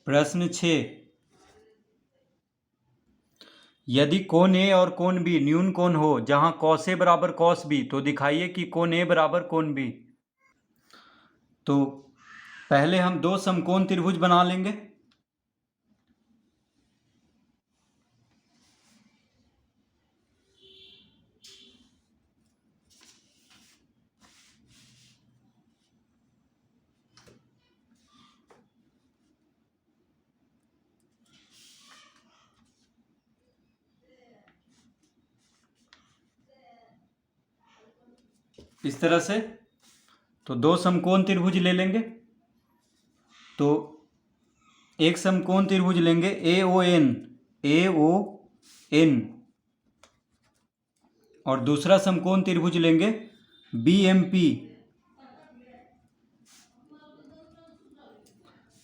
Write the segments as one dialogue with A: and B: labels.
A: प्रश्न 6। यदि कोण ए और कोण बी न्यून कोण हो जहां कॉस ए बराबर कॉस बी तो दिखाइए कि कोण ए बराबर कोण बी। तो पहले हम दो समकोण त्रिभुज बना लेंगे। इस तरह से तो दो समकोण त्रिभुज ले लेंगे। तो एक समकोण त्रिभुज लेंगे ए ओ एन और दूसरा समकोण त्रिभुज लेंगे BMP।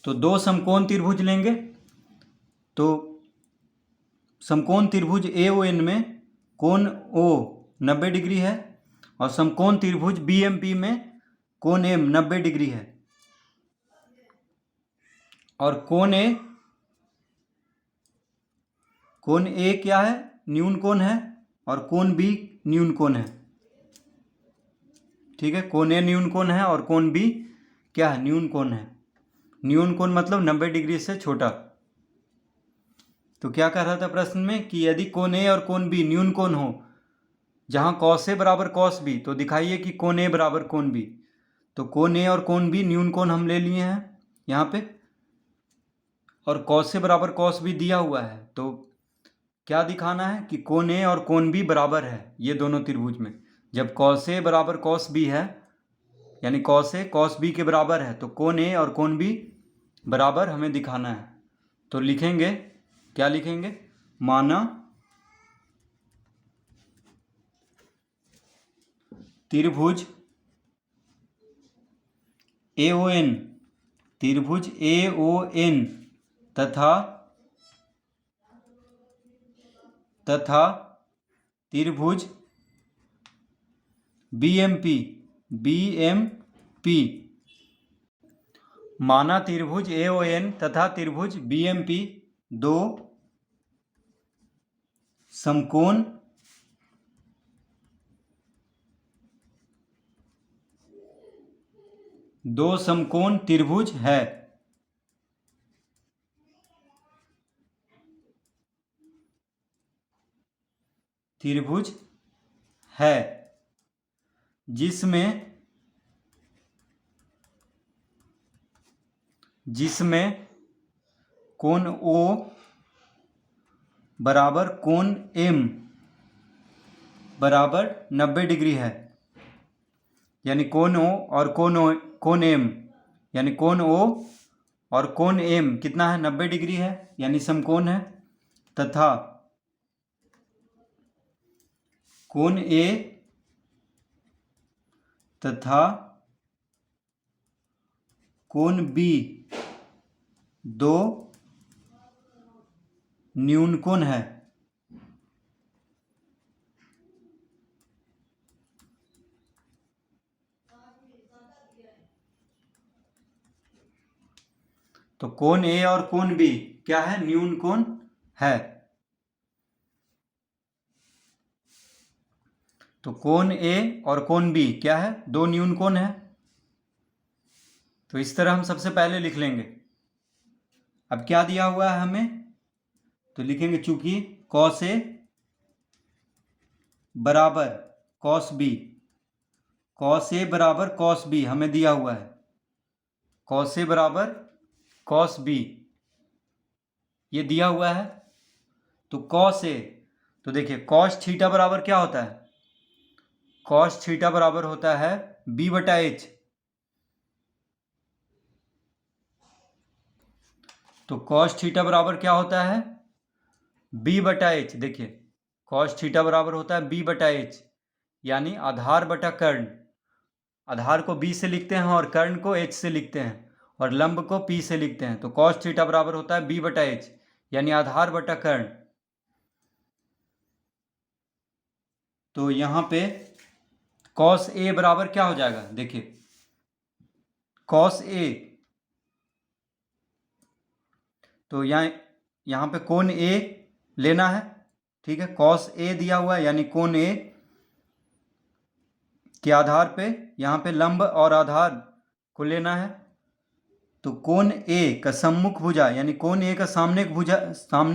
A: तो दो समकोण त्रिभुज लेंगे। तो समकोण त्रिभुज AON में कोण O 90 डिग्री है और समकोण त्रिभुज BMP में कोण M 90 डिग्री है। और कोण A क्या है? न्यून कोण है और कोण B न्यून कोण है। ठीक है, कोण A न्यून कोण है और कोण B क्या है? न्यून कोण है। न्यून कोण मतलब 90 डिग्री से छोटा। तो क्या कह रहा था प्रश्न में कि यदि कोण A और कोण B न्यून कोण हो जहां cos A बराबर cos B तो दिखाइए कि कोण A बराबर कोण B। तो कोण A और कोण B न्यून कोण हम ले लिए हैं यहाँ पे और cos A बराबर cos B दिया हुआ है। तो क्या दिखाना है कि कोण A और कोण B बराबर है ये दोनों त्रिभुज में। जब cos A बराबर cos B है यानी cos A cos B के बराबर है तो कोण A और कोण B बराबर हमें दिखाना है। तो लिखेंगे, क्या लिखेंगे? माना त्रिभुज AON तथा त्रिभुज BMP माना त्रिभुज AON तथा त्रिभुज BMP दो समकोण त्रिभुज है। जिसमें कोण O बराबर कोण M बराबर 90 डिग्री है। यानी कोण O और कोण M यानी कोण O और कोण M कितना है? 90 डिग्री है यानी समकोण है। तथा कोण A तथा कोण B दो न्यून कोण है। तो कोण A और कोण B क्या है? न्यून कोण है। तो कोण A और कोण B क्या है? दो न्यून कोण है। तो इस तरह हम सबसे पहले लिख लेंगे। अब क्या दिया हुआ है हमें? तो लिखेंगे चूंकि cos A बराबर cos B हमें दिया हुआ है। cos A बराबर cos B ये दिया हुआ है। तो cos A, तो देखिए cos थीटा बराबर क्या होता है? cos थीटा बराबर होता है B/H। तो cos थीटा बराबर क्या होता है? B/H। देखिए cos थीटा बराबर होता है B/H यानी आधार बटा कर्ण। आधार को B से लिखते हैं और कर्ण को H से लिखते हैं और लंब को P से लिखते हैं। तो cos थीटा बराबर होता है B/H यानी आधार बटा कर्ण। तो यहां पे cos A बराबर क्या हो जाएगा? देखिए cos A तो यहाँ पे कोण ए लेना है, ठीक है। कॉस ए दिया हुआ है, यानी कोण ए के आधार पे यहाँ पे लंब और आधार को लेना है। तो कोण ए का सम्मुख भुजा, यानी कोण ए का सामने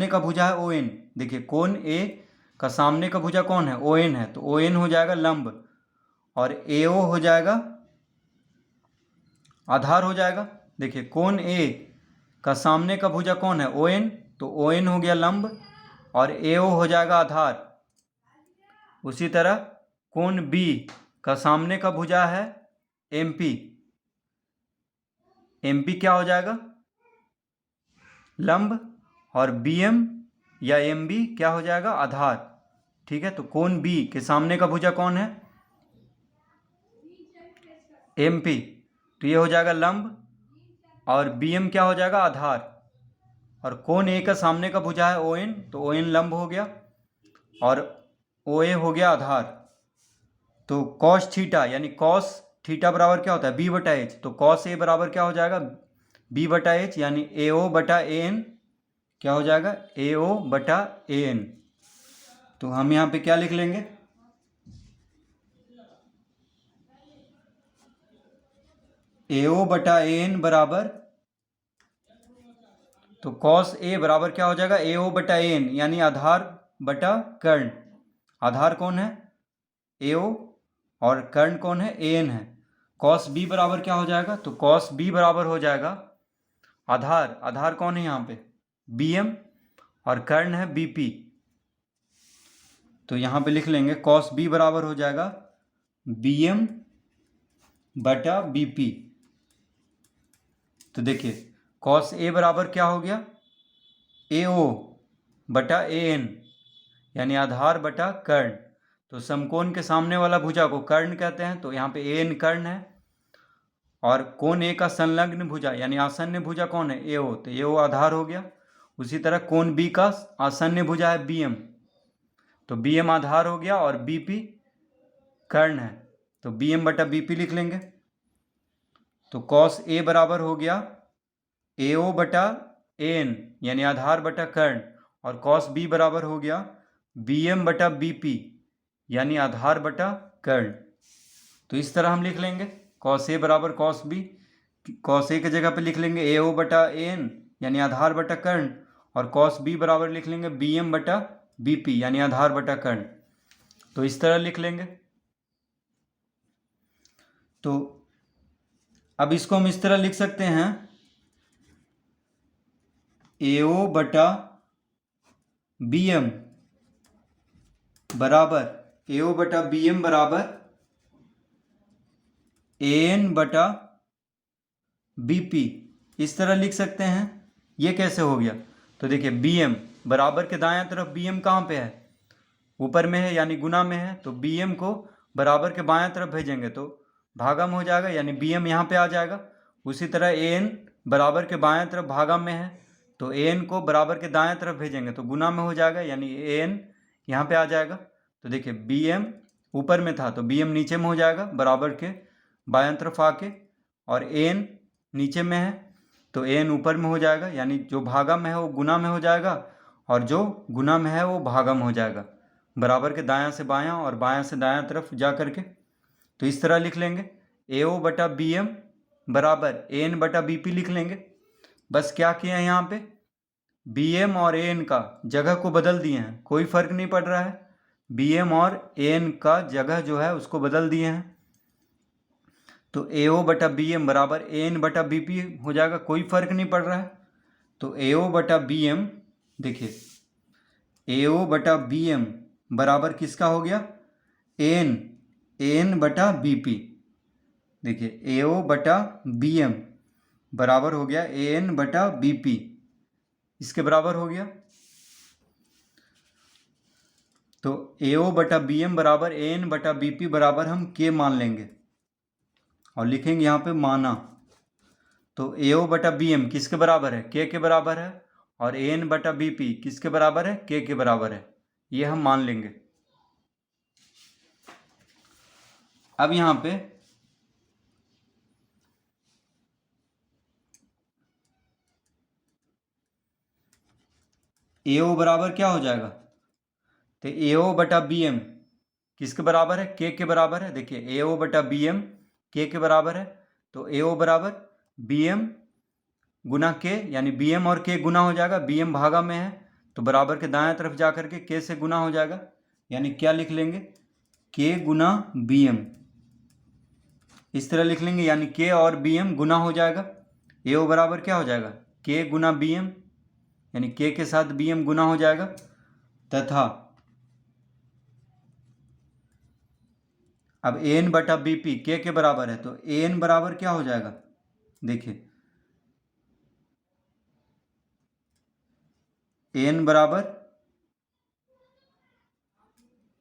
A: का भुजा है ओ एन। देखिए कोण ए का सामने का भुजा कौन है, ओ एन है, तो ओ एन हो जाएगा लंब और ए ओ हो जाएगा आधार हो जाएगा। देखिए कोण ए का सामने का भुजा कौन है, ओ एन, तो ओ एन हो गया लंब और ए ओ हो जाएगा आधार। उसी तरह कोण बी का सामने का भुजा है एम पी, एम पी क्या हो जाएगा, लंब, और बी एम या एम बी क्या हो जाएगा, आधार, ठीक है। तो कोण बी के सामने का भुजा कौन है, एम पी, तो ये हो जाएगा लंब और बी एम क्या हो जाएगा, आधार। और कोण ए का सामने का भुजा है ओ एन, तो ओ एन लंब हो गया और ओ ए हो गया आधार। तो कॉस थीटा, यानी कॉस थीटा बराबर क्या होता है, बी बटा एच, तो कॉस ए बराबर क्या हो जाएगा, बी बटा एच, यानी ए ओ बटा ए एन क्या हो जाएगा, ए ओ बटा ए एन। तो हम यहाँ पे क्या लिख लेंगे, ए ओ बटा ए एन बराबर, तो कॉस ए बराबर क्या हो जाएगा, ए ओ बटा ए एन, यानी आधार बटा कर्ण। आधार कौन है, ए ओ, और कर्ण कौन है, ए एन है। कॉस बी बराबर क्या हो जाएगा, तो कॉस बी बराबर हो जाएगा आधार, आधार कौन है यहाँ पे, बी एम, और कर्ण है बी पी। तो यहाँ पे लिख लेंगे कॉस बी बराबर हो जाएगा बी एम बटा बी पी। तो देखिए कॉस ए बराबर क्या हो गया, ए ओ बटा ए एन, यानी आधार बटा कर्ण। तो समकोण के सामने वाला भुजा को कर्ण कहते हैं, तो यहाँ पे ए एन कर्ण है, और कोण ए का संलग्न भुजा यानी आसन्न भुजा कौन है, ए ओ, तो ए ओ आधार हो गया। उसी तरह कोण बी का आसन्न भुजा है बी एम, तो बी एम आधार हो गया और बी पी कर्ण है, तो बी एम बटा बी पी लिख लेंगे। तो कॉस ए बराबर हो गया ए ओ बटा ए एन, यानी आधार बटा कर्ण, और कॉस बी बराबर हो गया बी एम बटा बी पी, यानी आधार बटा कर्ण। तो इस तरह हम लिख लेंगे कॉस ए बराबर कॉस बी, कॉस ए की जगह पे लिख लेंगे ए ओ बटा ए एन, यानी आधार बटा कर्ण, और कॉस बी बराबर लिख लेंगे बी एम बटा बी पी, यानी आधार बटा कर्ण। तो इस तरह लिख लेंगे। तो अब इसको हम इस तरह लिख सकते हैं, ए ओ बटा बी एम बराबर, ए ओ बटा बी एम बराबर ए एन बटा बी पी, इस तरह लिख सकते हैं। ये कैसे हो गया, तो देखिए बी एम बराबर के दायां तरफ बी एम कहाँ पे है, ऊपर में है, यानी गुना में है, तो बी एम को बराबर के बायां तरफ भेजेंगे तो भागम हो जाएगा, यानी बी एम यहाँ पे आ जाएगा। उसी तरह ए एन बराबर के बायां तरफ भागम में है, तो ए एन को बराबर के दाएं तरफ भेजेंगे तो गुना में हो जाएगा, यानी ए एन यहाँ पे आ जाएगा। तो देखिए बी एम ऊपर में था तो बी एम नीचे में हो जाएगा बराबर के बायां तरफ आके, और ए एन नीचे में है तो ए एन ऊपर में हो जाएगा, यानी जो भागम में है वो गुना में हो जाएगा और जो गुना में है वो भागम हो जाएगा, बराबर के दायां से बायां और बायां से दायां तरफ जा करके। तो इस तरह लिख लेंगे ए ओ बटा बी एम बराबर ए एन बटा बी पी लिख लेंगे। बस क्या किया है, यहाँ पे बी एम और ए एन का जगह को बदल दिए हैं, कोई फर्क नहीं पड़ रहा है, बी एम और ए एन का जगह जो है उसको बदल दिए हैं। तो ए ओ बटा बी एम बराबर ए एन बटा बी पी हो जाएगा, कोई फर्क नहीं पड़ रहा है। तो ए ओ बटा बी एम, देखिए ए ओ बटा बी एम बराबर किसका हो गया, एन, एन बटा बी पी। देखिए ए ओ बटा बी एम बराबर हो गया ए एन बटा बी पी, इसके बराबर हो गया। तो ए ओ बटा बी एम बराबर ए एन बटा बी पी बराबर हम के मान लेंगे और लिखेंगे यहाँ पे माना। तो ए ओ बटा बी एम किसके बराबर है, के बराबर है, और ए एन बटा बी पी किसके बराबर है, के बराबर है, ये हम मान लेंगे। अब यहाँ पे ए ओ बराबर क्या हो जाएगा, तो ए ओ बटा बी एम किसके बराबर है, के बराबर है। देखिए ए ओ बटा बी एम के बराबर है, तो ए ओ बराबर बी एम गुना के, यानी बी एम और के गुना हो जाएगा, बी एम भागा में है तो बराबर के दाएं तरफ जा करके के से गुना हो जाएगा, यानी क्या लिख लेंगे, के गुना बी एम, इस तरह लिख लेंगे, यानी के और बी एम गुना हो जाएगा। ए ओ बराबर क्या हो जाएगा, के गुना बी एम, यानी के साथ बी एम गुना हो जाएगा, तथा अब ए एन बटा बी पी के बराबर है, तो ए एन बराबर क्या हो जाएगा, देखिए ए एन बराबर,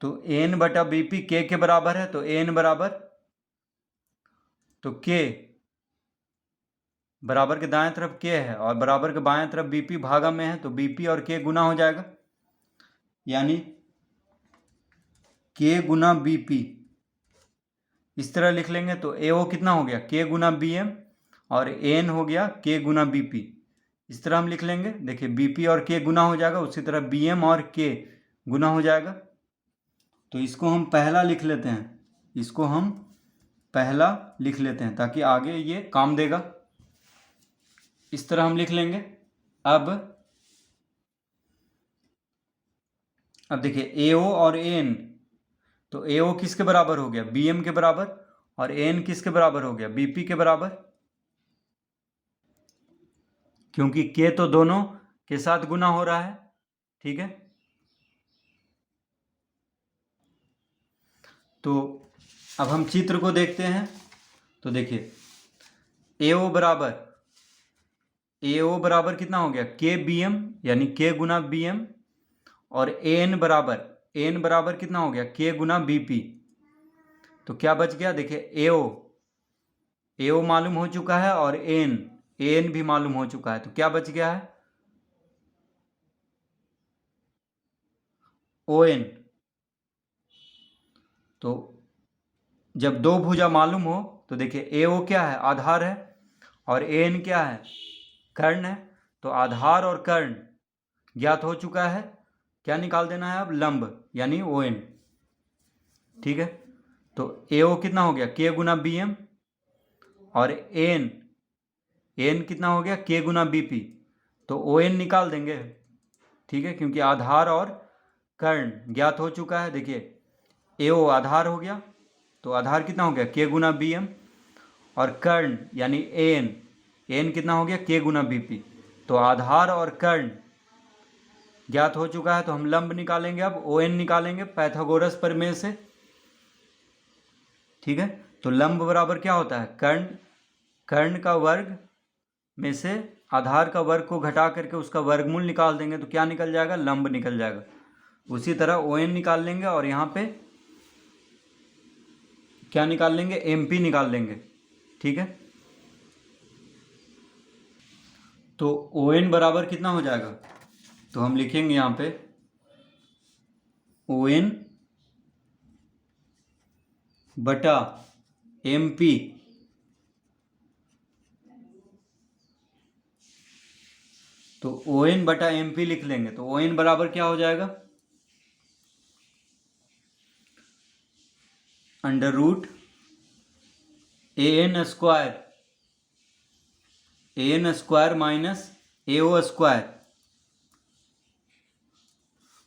A: तो ए एन बटा बी पी के बराबर है, तो ए एन बराबर, तो के बराबर के दाएं तरफ के है और बराबर के बाएं तरफ बीपी भागा में है, तो बीपी और के गुना हो जाएगा, यानी के गुना बीपी, इस तरह लिख लेंगे। तो ए ओ कितना हो गया, के गुना बी एम, और एन हो गया के गुना बीपी, इस तरह हम लिख लेंगे। देखिए बीपी और के गुना हो जाएगा, उसी तरह बी एम और के गुना हो जाएगा। तो इसको हम पहला लिख लेते हैं, इसको हम पहला लिख लेते हैं ताकि आगे ये काम देगा। इस तरह हम लिख लेंगे। अब देखिए ए ओ और ए एन, तो ए ओ किसके बराबर हो गया, बी एम के बराबर, और ए एन किसके बराबर हो गया, बीपी के बराबर, क्योंकि के तो दोनों के साथ गुना हो रहा है। ठीक है, तो अब हम चित्र को देखते हैं। तो देखिए ए ओ बराबर कितना हो गया, के बी एम, यानी के गुना बी एम, और ए एन बराबर कितना हो गया, के गुना बी पी। तो क्या बच गया, देखिए ए ओ मालूम हो चुका है और ए एन भी मालूम हो चुका है, तो क्या बच गया है, ओ एन। तो जब दो भुजा मालूम हो तो देखिए ए ओ क्या है, आधार है, और ए एन क्या है, कर्ण है। तो आधार और कर्ण ज्ञात हो चुका है, क्या निकाल देना है अब, लंब, यानी ओ एन। ठीक है, तो ए ओ कितना हो गया, के गुना बी एम, और एन कितना हो गया, के गुना बी पी। तो ओ एन निकाल देंगे। ठीक है, क्योंकि आधार और कर्ण ज्ञात हो चुका है। देखिए ए ओ आधार हो गया, तो आधार कितना हो गया, के गुना बी एम, और कर्ण यानी एन कितना हो गया, के गुना बी पी। तो आधार और कर्ण ज्ञात हो चुका है, तो हम लंब निकालेंगे। अब ओ एन निकालेंगे पाइथागोरस प्रमेय से। ठीक है, तो लंब बराबर क्या होता है, कर्ण का वर्ग में से आधार का वर्ग को घटा करके उसका वर्गमूल निकाल देंगे, तो क्या निकल जाएगा, लंब निकल जाएगा। उसी तरह ओ एन निकाल लेंगे, और यहाँ पे क्या निकाल लेंगे, एम पी निकाल लेंगे। ठीक है, तो ओ एन बराबर कितना हो जाएगा, तो हम लिखेंगे यहाँ पे ओ एन बटा एम पी, तो ओ एन बटा एम पी लिख लेंगे। तो ओ एन बराबर क्या हो जाएगा, under root A N square minus A O square,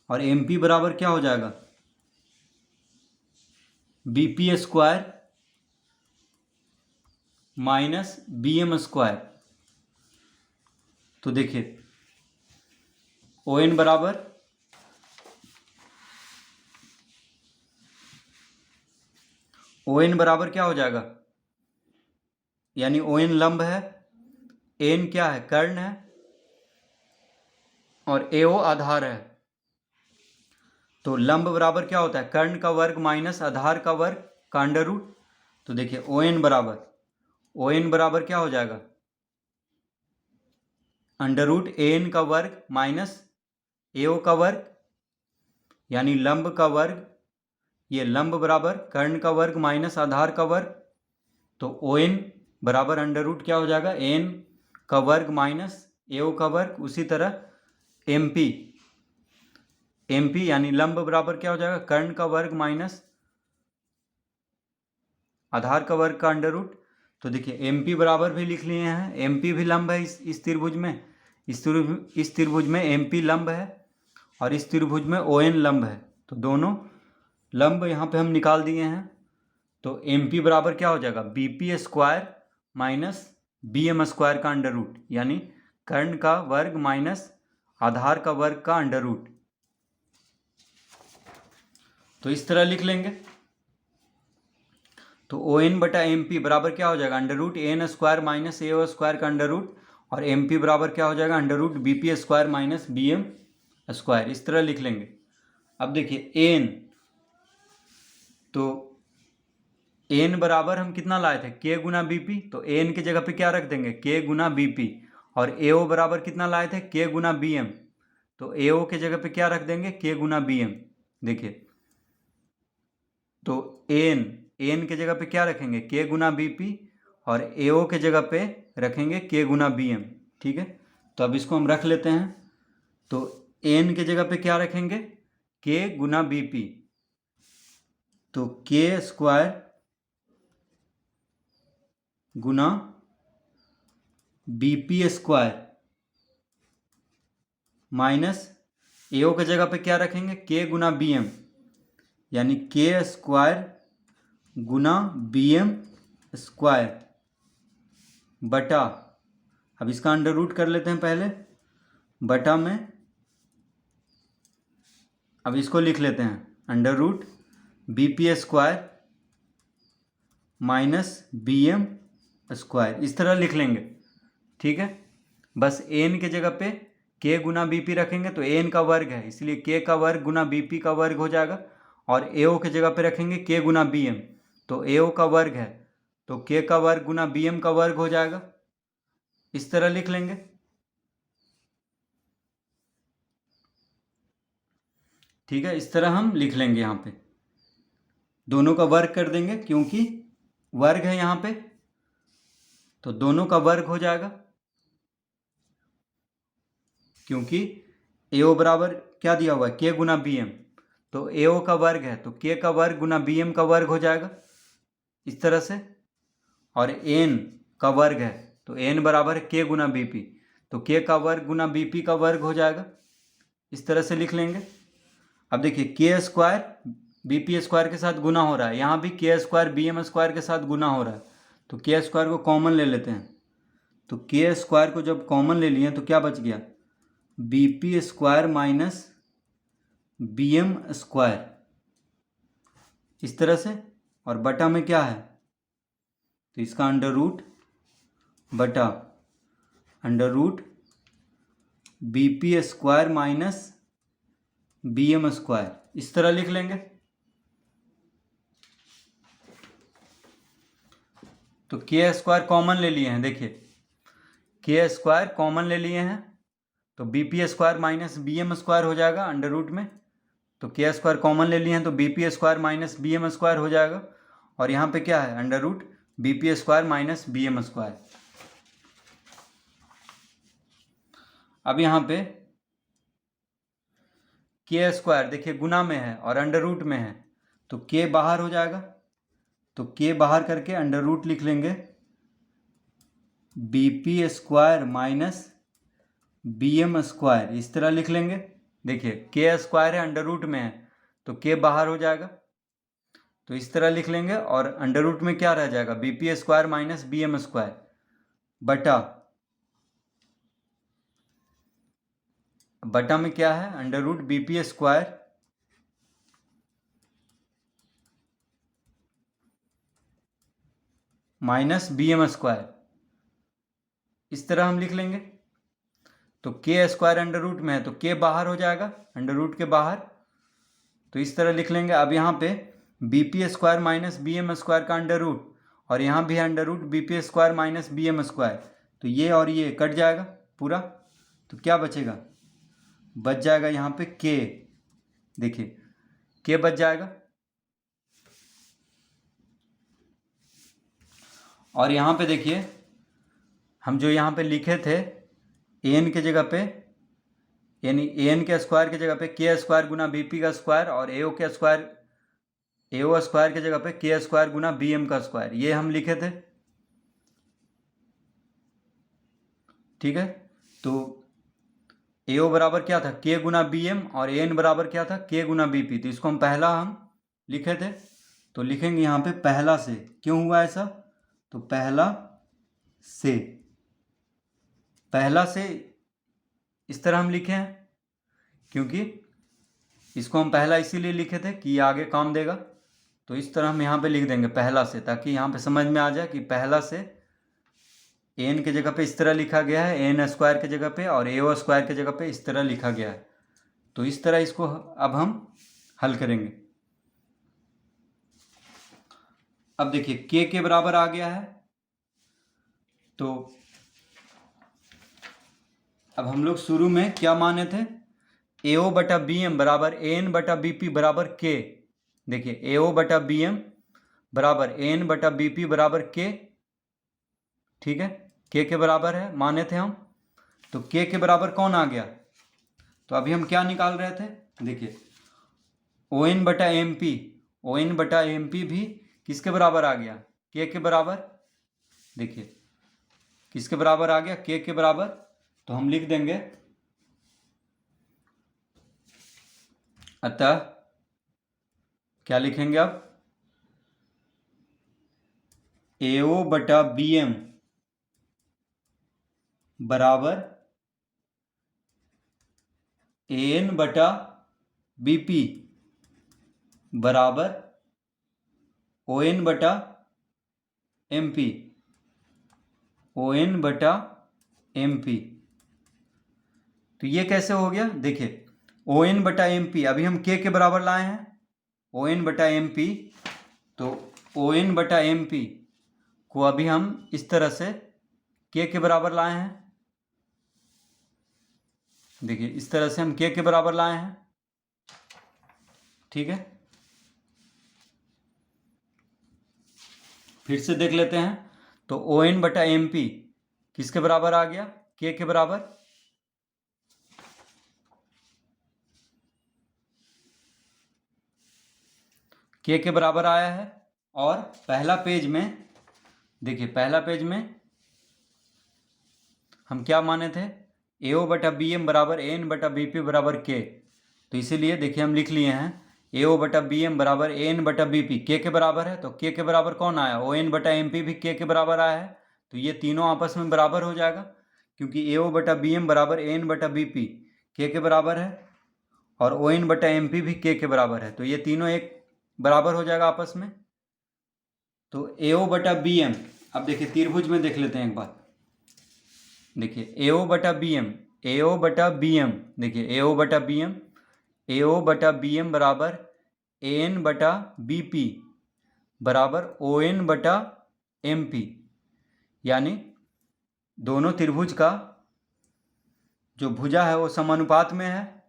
A: और एम पी बराबर क्या हो जाएगा, B P square minus B M square. तो देखिए ओ एन बराबर क्या हो जाएगा, यानी ओ एन लंब है, एन क्या है, कर्ण है, और ए ओ आधार है। तो लंब बराबर क्या होता है, कर्ण का वर्ग माइनस आधार का वर्ग का अंडर रूट। तो देखिए ओ एन बराबर क्या हो जाएगा, अंडर रूट ए एन का वर्ग माइनस ए ओ का वर्ग, यानी लंब का वर्ग, ये लंब बराबर कर्ण का वर्ग माइनस आधार का वर्ग। तो ओ एन बराबर अंडर रूट क्या हो जाएगा, एन का वर्ग माइनस ए ओ का वर्ग। उसी तरह एम पी एम पी यानी लंब बराबर क्या हो जाएगा, कर्ण का वर्ग माइनस आधार का वर्ग का अंडर रूट। तो देखिए एम पी बराबर भी लिख लिए हैं, एम पी भी लंब है इस त्रिभुज में, इस त्रिभुज में एम पी लंब है और इस त्रिभुज में ओ एन लंब है। तो दोनों लंब यहाँ पे हम निकाल दिए हैं। तो एम पी बराबर क्या हो जाएगा, B P square minus B M square का अंडर रूट, यानी कर्ण का वर्ग माइनस आधार का वर्ग का अंडर रूट। तो इस तरह लिख लेंगे। तो ओ एन बटा एम पी बराबर क्या हो जाएगा, under root A N square minus A O square का अंडर रूट, और एम पी बराबर क्या हो जाएगा, under root B P square minus B M square. इस तरह लिख लेंगे। अब देखिए एन, तो एन बराबर हम कितना लाए थे, के गुना बी पी, तो एन की जगह पे क्या रख देंगे, के गुना बी पी। और ए ओ बराबर कितना लाए थे, के गुना बी एम, तो ए ओ के जगह पे क्या रख देंगे, के गुना बी एम। देखिए तो एन के जगह पे क्या रखेंगे, के गुना बी पी, और ए ओ के जगह पे रखेंगे के गुना बी एम। ठीक है, तो अब इसको हम रख लेते हैं। तो एन के जगह पे क्या रखेंगे, के गुना बी पी, तो के square Guna B P square minus A ओ के जगह पे क्या रखेंगे, के गुना बी एम, यानी के स्क्वायर गुना बी एम स्क्वायर बटा, अब इसका अंडर रूट कर लेते हैं पहले, बटा में अब इसको लिख लेते हैं under root B P square minus B M square. इस तरह लिख लेंगे। ठीक है, बस एन के जगह पे के गुना बी पी रखेंगे, तो एन का वर्ग है इसलिए के का वर्ग गुना बी पी का वर्ग हो जाएगा, और ए ओ के जगह पे रखेंगे के गुना बी एम, तो ए ओ का वर्ग है तो के का वर्ग गुना बी एम का वर्ग हो जाएगा। इस तरह लिख लेंगे। ठीक है, इस तरह हम लिख लेंगे। यहाँ पे दोनों का वर्ग कर देंगे क्योंकि वर्ग है यहाँ पे, तो दोनों का वर्ग हो जाएगा, क्योंकि ए ओ बराबर क्या दिया हुआ है, के गुना बी एम, तो ए ओ का वर्ग है तो के का वर्ग गुना बी एम का वर्ग हो जाएगा इस तरह से। और एन का वर्ग है तो एन बराबर है के गुना बी पी, तो के का वर्ग गुना बी पी का वर्ग हो जाएगा। इस तरह से लिख लेंगे। अब देखिए के स्क्वायर बी पी स्क्वायर के साथ गुना हो रहा है, यहाँ भी के स्क्वायर बी एम स्क्वायर के साथ गुना हो रहा है, तो के स्क्वायर को कॉमन ले लेते हैं। तो के स्क्वायर को जब कॉमन ले लिए तो क्या बच गया, B P square minus B M square, इस तरह से। और बटा में क्या है, तो इसका अंडर रूट बटा under root B P square minus B M square, इस तरह लिख लेंगे। तो के स्क्वायर कॉमन ले लिए हैं, देखिए के स्क्वायर कॉमन ले लिए हैं, तो B P square minus B M square हो जाएगा अंडर रूट में। तो के स्क्वायर कॉमन ले लिए हैं तो B P square minus B M square हो जाएगा, और यहाँ पे क्या है, under root B P square minus B M square. अब यहाँ पे के स्क्वायर देखिए गुना में है और अंडर रूट में है, तो के बाहर हो जाएगा, तो के बाहर करके अंडर रूट लिख लेंगे B P square minus B M square, इस तरह लिख लेंगे। देखिए के स्क्वायर है अंडर रूट में है तो के बाहर हो जाएगा, तो इस तरह लिख लेंगे। और अंडर रूट में क्या रह जाएगा, B P square minus B M square बटा में क्या है, under root B P square minus B M square, इस तरह हम लिख लेंगे। तो के स्क्वायर अंडर रूट में है तो के बाहर हो जाएगा अंडर रूट के बाहर, तो इस तरह लिख लेंगे। अब यहाँ पे B P square minus B M square का अंडर रूट, और यहाँ भी under root B P square minus B M square, तो ये और ये कट जाएगा पूरा, तो क्या बचेगा, बच जाएगा यहाँ पे के, देखिए के बच जाएगा। और यहाँ पे देखिए हम जो यहाँ पे लिखे थे एन के जगह पे यानी एन के स्क्वायर की जगह पे के स्क्वायर गुना बी पी का स्क्वायर और एओ के स्क्वायर एओ स्क्वायर की जगह पे के स्क्वायर गुना बी एम का स्क्वायर, ये हम लिखे थे। ठीक है, तो एओ बराबर क्या था के गुना बी एम और एन बराबर क्या था के गुना बी पी, तो इसको हम पहला हम लिखे थे, तो लिखेंगे यहाँ पे पहला से। क्यों हुआ ऐसा, तो पहला से इस तरह हम लिखे हैं क्योंकि इसको हम पहला इसीलिए लिखे थे कि ये आगे काम देगा, तो इस तरह हम यहाँ पे लिख देंगे पहला से, ताकि यहाँ पे समझ में आ जाए कि पहला से एन की जगह पे इस तरह लिखा गया है, एन स्क्वायर की जगह पे, और एओ स्क्वायर की जगह पे इस तरह लिखा गया है। तो इस तरह इसको अब हम हल करेंगे। अब देखिए के बराबर आ गया है, तो अब हम लोग शुरू में क्या माने थे, एओ बटा बी एम बराबर एन बटा बी पी बराबर के। देखिए एओ बटा बी एम बराबर एन बटा बी पी बराबर के, ठीक है, के बराबर है माने थे हम। तो के बराबर कौन आ गया, तो अभी हम क्या निकाल रहे थे, देखिए ओ एन बटा एम पी, ओ एन बटा एम पी भी किसके बराबर आ गया, के बराबर। देखिए किसके बराबर आ गया, के बराबर। तो हम लिख देंगे अतः क्या लिखेंगे अब, एओ बटा बी एम बराबर एन बटा बी पी बराबर ओ एन बटा एम पी, ओ एन बटा एम पी। तो ये कैसे हो गया, देखिए ओ एन बटा एम पी अभी हम के बराबर लाए हैं, ओ एन बटा एम पी, तो ओ एन बटा एम पी को अभी हम इस तरह से के बराबर लाए हैं। देखिए इस तरह से हम के बराबर लाए हैं, ठीक है। फिर से देख लेते हैं, तो ओ एन बटा एम पी किसके बराबर आ गया, के बराबर। के बराबर आया है, और पहला पेज में देखिए, पहला पेज में हम क्या माने थे, एओ बटा बी एम बराबर एन बटा बी पी बराबर के। तो इसीलिए देखिए हम लिख लिए हैं एओ बटा बी एम बराबर एन बटा बी पी के बराबर है, तो के बराबर कौन आया, ओ एन बटा एम पी भी के बराबर आया है। तो ये तीनों आपस में बराबर हो जाएगा, क्योंकि एओ बटा बी एम बराबर एन बटा बी पी के बराबर है, और ओ एन बटा एम पी भी के बराबर है, तो ये तीनों एक बराबर हो जाएगा आपस में। तो एओ बटा बी एम, अब देखिए त्रिभुज में देख लेते हैं एक बार। देखिए एओ बटा बी एम, एओ बटा बी एम, देखिए एओ बटा बी एम, एओ बटा बी एम बराबर एन बटा बी पी बराबर ओ एन बटा एम पी, यानी दोनों त्रिभुज का जो भुजा है वो समानुपात में है,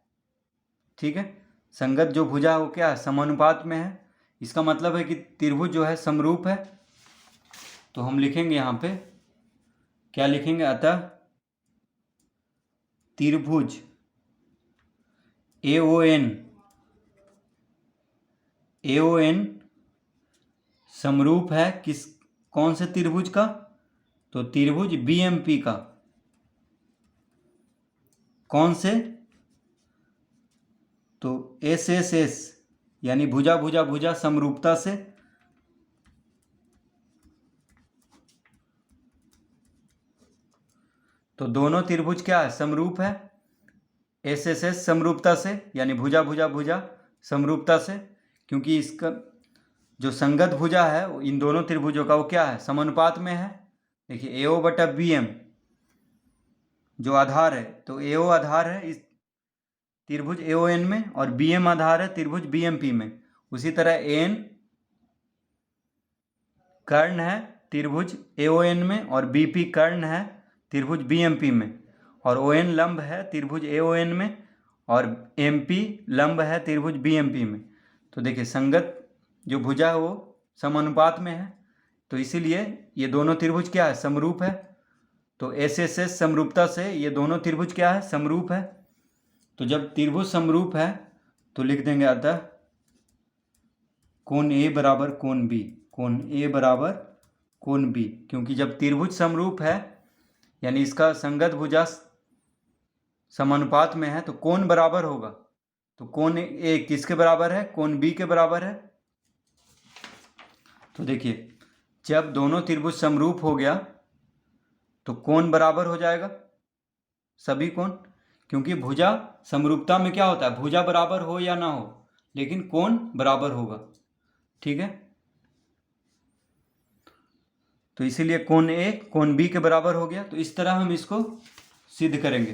A: ठीक है। संगत जो भुजा है वो क्या है, समानुपात में है। इसका मतलब है कि त्रिभुज जो है समरूप है। तो हम लिखेंगे यहाँ पे क्या लिखेंगे, अतः त्रिभुज एओएन समरूप है किस, कौन से त्रिभुज का, तो त्रिभुज बीएमपी का। कौन से, तो एस एस एस, यानी भुजा भुजा भुजा समरूपता से। तो दोनों त्रिभुज क्या है, समरूप है, एस एस एस समरूपता से, यानी भुजा भुजा भुजा समरूपता से, क्योंकि इसका जो संगत भुजा है इन दोनों त्रिभुजों का वो क्या है, समानुपात में है। देखिए एओ बटा बी एम जो आधार है, तो एओ आधार है इस त्रिभुज एओएन में, और बी एम आधार है त्रिभुज बीएमपी में। उसी तरह एन कर्ण है त्रिभुज एओएन में, और बीपी कर्ण है त्रिभुज बीएमपी में, और ओएन लंब है त्रिभुज एओएन में, और एमपी लंब है त्रिभुज बीएमपी में। तो देखिए संगत जो भुजा है वो समानुपात में है, तो इसीलिए ये दोनों त्रिभुज क्या है, समरूप है। तो एस एस एस समरूपता से ये दोनों त्रिभुज क्या है, समरूप है। तो जब त्रिभुज समरूप है तो लिख देंगे अतः कोण ए बराबर कोण बी, कोण ए बराबर कोण बी, क्योंकि जब त्रिभुज समरूप है यानी इसका संगत भुजा समानुपात में है तो कोण बराबर होगा। तो कोण ए किसके बराबर है? कोण बी के बराबर है। तो देखिए जब दोनों त्रिभुज समरूप हो गया तो कोण बराबर हो जाएगा सभी कोण, क्योंकि भुजा समरूपता में क्या होता है, भुजा बराबर हो या ना हो लेकिन कोण बराबर होगा। ठीक है, तो इसीलिए कोण ए कोण बी के बराबर हो गया। तो इस तरह हम इसको सिद्ध करेंगे।